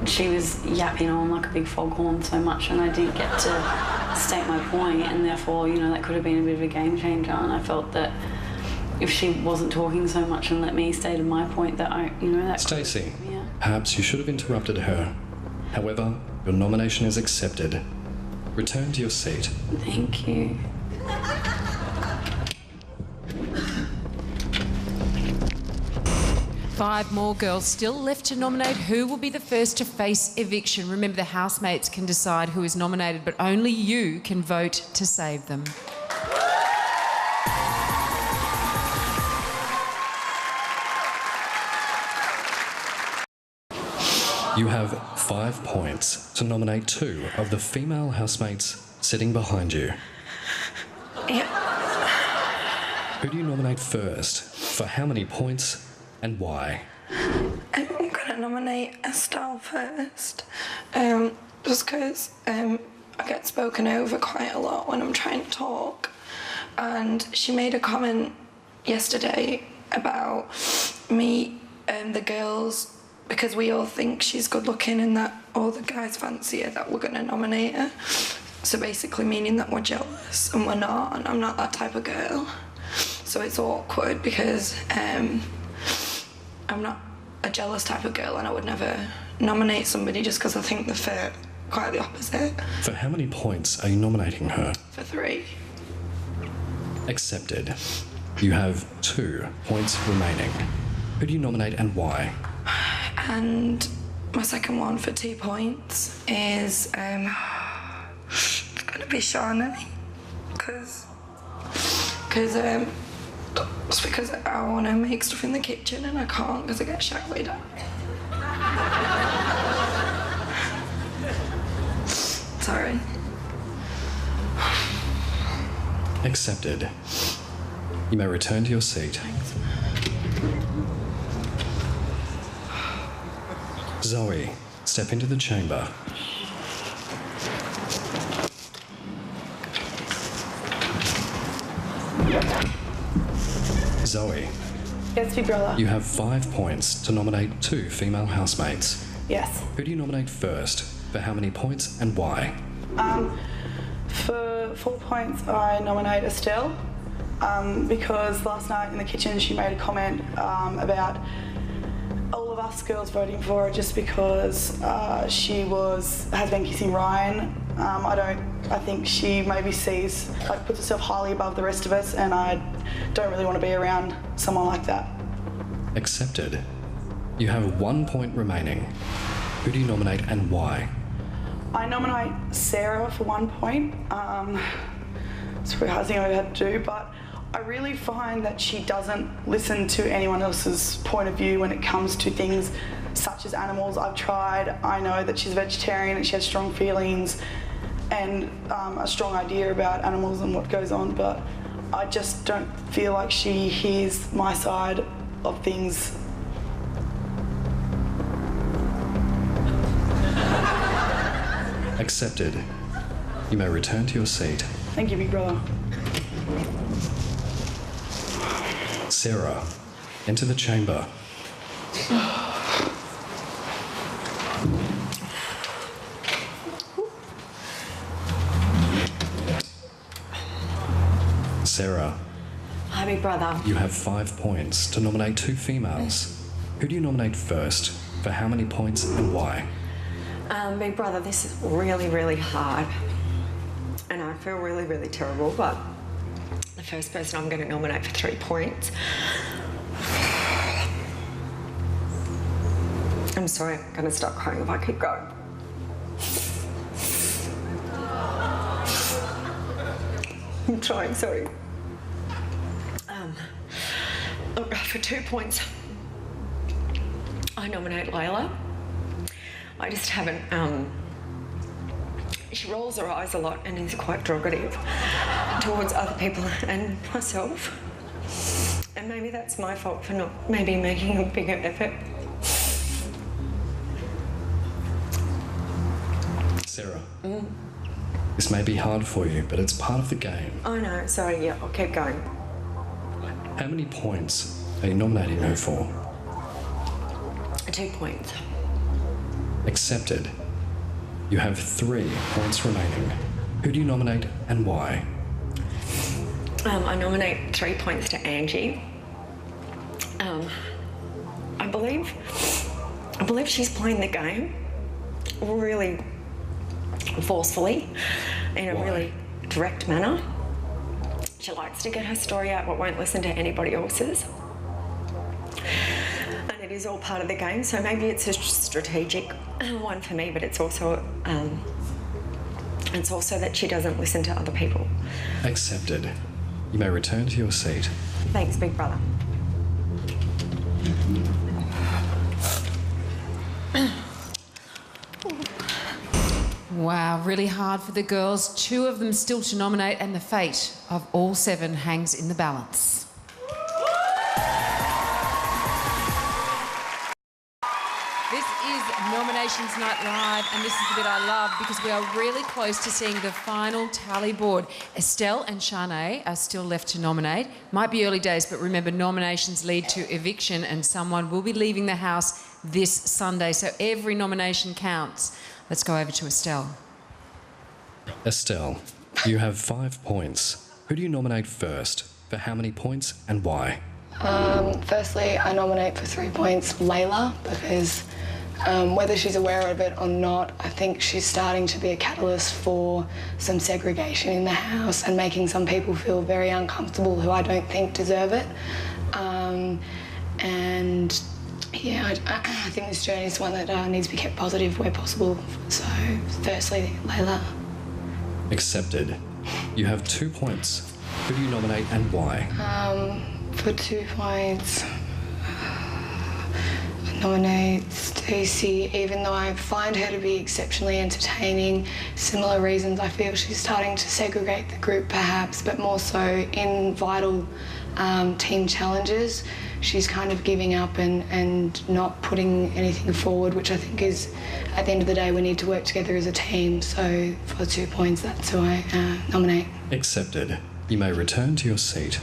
she was yapping on like a big foghorn so much, and I didn't get to state my point, and therefore, you know, that could have been a bit of a game changer. And I felt that if she wasn't talking so much and let me state my point, that that. Stacey, perhaps you should have interrupted her. However, your nomination is accepted. Return to your seat. Thank you. 5 more girls still left to nominate who will be the first to face eviction. Remember, the housemates can decide who is nominated, but only you can vote to save them. You have 5 points to nominate 2 of the female housemates sitting behind you. Yep. Who do you nominate first? For how many points and why? I'm going to nominate Estelle first, just because I get spoken over quite a lot when I'm trying to talk. And she made a comment yesterday about me and the girls, because we all think she's good looking and that all the guys fancy her, that we're going to nominate her. So basically meaning that we're jealous, and we're not, and I'm not that type of girl. So it's awkward because I'm not a jealous type of girl, and I would never nominate somebody just because I think they're quite the opposite. For how many points are you nominating her? For 3. Accepted. You have 2 points remaining. Who do you nominate and why? And my second one for 2 points is it's gonna be Shanae, because it's because I want to make stuff in the kitchen and I can't because I get shouted at. Sorry. Accepted. You may return to your seat. Zoe, step into the chamber. Zoe, Yes, Big Brother. you have 5 points to nominate 2 female housemates. Yes. Who do you nominate first? For how many points and why? For 4 points, I nominate Estelle, because last night in the kitchen she made a comment about all of us girls voting for her just because she has been kissing Ryan. I think she maybe puts herself highly above the rest of us, and I don't really want to be around someone like that. Accepted. You have 1 point remaining. Who do you nominate and why? I nominate Sarah for 1 point. It's probably the hardest thing I've had to do, but I really find that she doesn't listen to anyone else's point of view when it comes to things such as animals. I've tried. I know that she's a vegetarian and she has strong feelings and a strong idea about animals and what goes on, but I just don't feel like she hears my side of things. Accepted. You may return to your seat. Thank you, Big Brother. Sarah, enter the chamber. Sarah, Hi, big brother. you have 5 points to nominate 2 females. Who do you nominate first? For how many points and why? Big brother, this is really, really hard. And I feel really, really terrible, but the first person I'm going to nominate for 3 points. I'm sorry, I'm going to start crying if I keep going. I'm trying, sorry. Look, for 2 points, I nominate Layla. I just haven't, she rolls her eyes a lot and is quite derogative towards other people and myself. And maybe that's my fault for not maybe making a bigger effort. Sarah, this may be hard for you, but it's part of the game. Oh no, sorry, yeah, I'll keep going. How many points are you nominating her for? 2 points. Accepted. You have 3 points remaining. Who do you nominate and why? I nominate 3 points to Angie. I believe she's playing the game really forcefully, in a really direct manner. She likes to get her story out but won't listen to anybody else's. And it is all part of the game, so maybe it's a strategic one for me, but it's also that she doesn't listen to other people. Accepted. You may return to your seat. Thanks, big brother. Wow, really hard for the girls. 2 of them still to nominate, and the fate of all 7 hangs in the balance. This is Nominations Night Live, and this is the bit I love because we are really close to seeing the final tally board. Estelle and Shanae are still left to nominate. Might be early days, but remember, nominations lead to eviction, and someone will be leaving the house this Sunday, so every nomination counts. Let's go over to Estelle. Estelle, you have 5 points. Who do you nominate first? For how many points and why? Firstly, I nominate for 3 points Layla because whether she's aware of it or not, I think she's starting to be a catalyst for some segregation in the house and making some people feel very uncomfortable who I don't think deserve it. And yeah, I think this journey is one that needs to be kept positive where possible. So, firstly, Layla. Accepted. You have 2 points. Who do you nominate and why? For 2 points, I nominate Stacey, even though I find her to be exceptionally entertaining. Similar reasons, I feel she's starting to segregate the group perhaps, but more so in vital team challenges. She's kind of giving up and not putting anything forward, which I think is, at the end of the day, we need to work together as a team. So for 2 points, that's who I nominate. Accepted. You may return to your seat.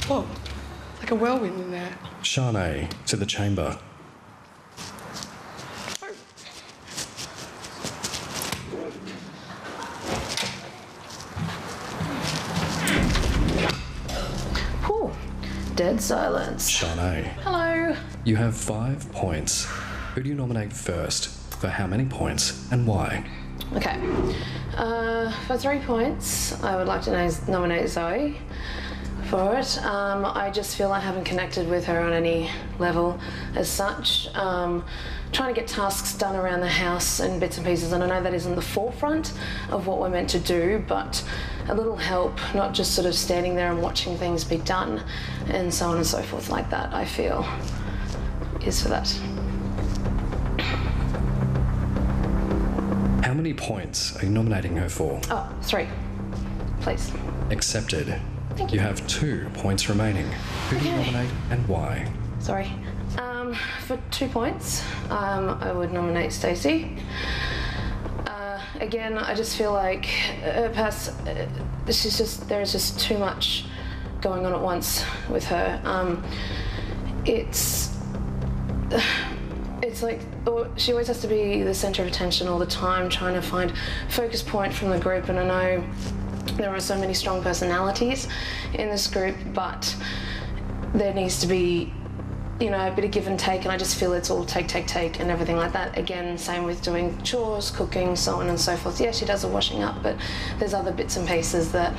Oh, like a whirlwind in there. Shanae, to the chamber. Dead silence. Shanae, Hello. you have 5 points. Who do you nominate first? For how many points and why? Okay. For 3 points, I would like to nominate Zoe for it. I just feel I haven't connected with her on any level as such. Trying to get tasks done around the house and bits and pieces, and I know that isn't the forefront of what we're meant to do, but a little help, not just sort of standing there and watching things be done and so on and so forth like that, I feel, is for that. How many points are you nominating her for? Oh, 3, please. Accepted. Thank You you. have 2 points remaining. Who do you nominate and why? Sorry. For 2 points, I would nominate Stacey. again, I just feel like there's just too much going on at once with her. It's like she always has to be the centre of attention all the time, trying to find a focus point from the group. And I know there are so many strong personalities in this group, but there needs to be, you know, a bit of give and take, and I just feel it's all take and everything like that. Again, same with doing chores, cooking, so on and so forth. Yeah, she does the washing up, but there's other bits and pieces that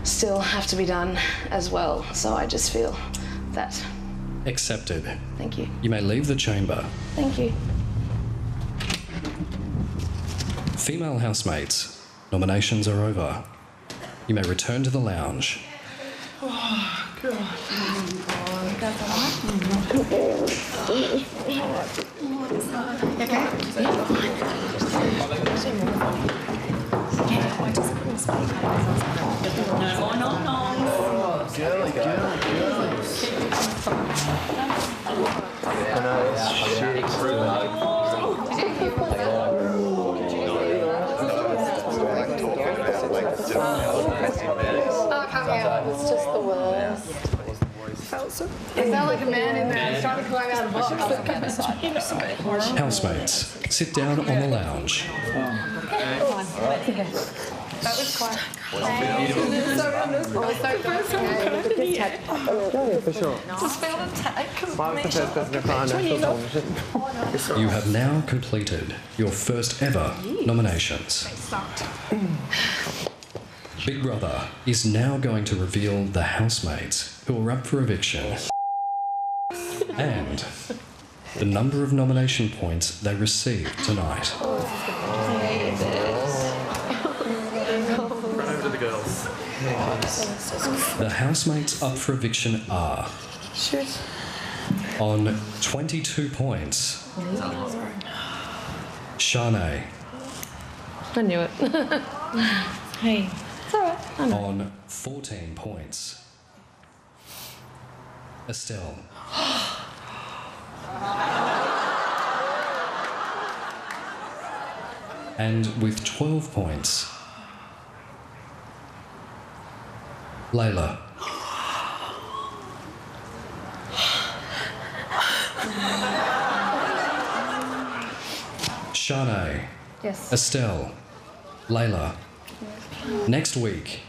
still have to be done as well. So I just feel that. Accepted. Thank you. You may leave the chamber. Thank you. Female housemates, nominations are over. You may return to the lounge. Oh, God. That's all It's just the worst. It felt like a man in there. He's trying to climb out of a box. Housemates, sit down on the lounge. That was quite. For sure. Just feel the take. I was the first person to cry on national television. You have now completed your first ever nominations. Big Brother is now going to reveal the housemates who are up for eviction and the number of nomination points they received tonight. Run over to the girls. The housemates up for eviction are on 22 points, Shanae. I knew it. Hey. It's alright. On 14 points, Estelle. And with 12 points, Layla. Shanae. Yes. Estelle. Layla. Next week,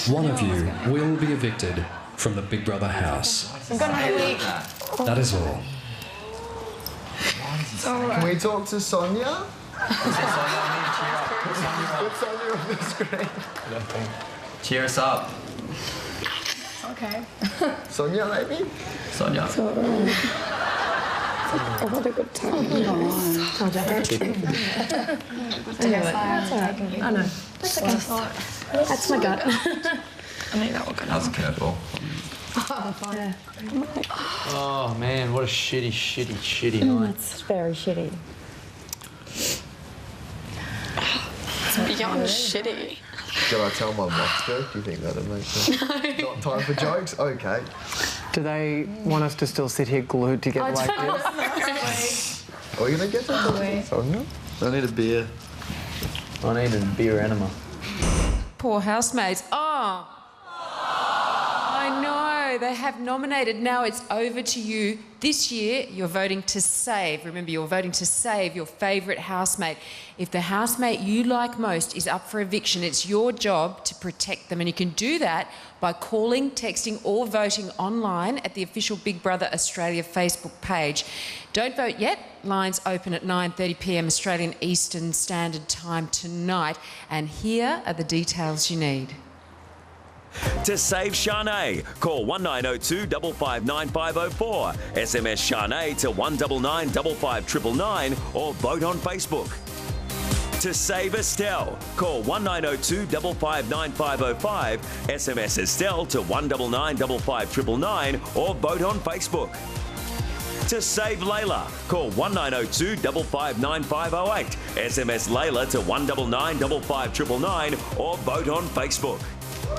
one of you will be evicted from the Big Brother house. I've got another week. That is all. Can we talk to Sonia? Put Sonia on the screen. Cheer us up. Okay. Sonia, maybe? Sonia. I've had a good time. Oh, I know. That's okay. That's my gut. I think that will go. That was a curveball. Yeah. Oh man, what a shitty night. It's very shitty. It's beyond shitty. Should I tell my mock joke? Do you think that'd make sense? Not time for jokes? Okay. Do they want us to still sit here glued together like this? Are you going to get that? Sonia? I need a beer. I need a beer enema. Poor housemates. Oh, I know. They have nominated. Now it's over to you. This year, you're voting to save. Remember, you're voting to save your favourite housemate. If the housemate you like most is up for eviction, it's your job to protect them. And you can do that by calling, texting or voting online at the official Big Brother Australia Facebook page. Don't vote yet. Lines open at 9:30 p.m. Australian Eastern Standard Time tonight. And here are the details you need. To save Shanae, call 1902 559504, SMS Shanae to 199 55999 or vote on Facebook. To save Estelle, call 1902 559505, SMS Estelle to 199 55999 or vote on Facebook. To save Layla, call 1902 559508, SMS Layla to 199 55999 or vote on Facebook. You're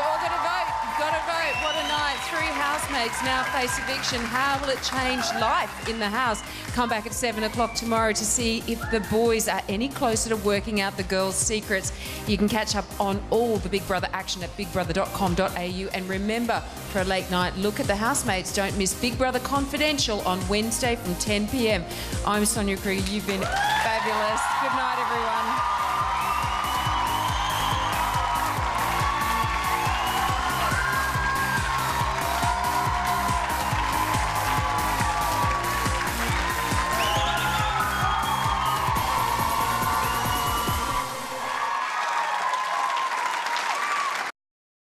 all going to vote. You've got to vote. What a night. 3 house housemates now face eviction. How will it change life in the house? Come back at 7 o'clock tomorrow to see if the boys are any closer to working out the girls' secrets. You can catch up on all the Big Brother action at bigbrother.com.au. And remember, for a late night look at the housemates, don't miss Big Brother Confidential on Wednesday from 10 p.m. I'm Sonia Kruger. You've been fabulous. Good night, everyone.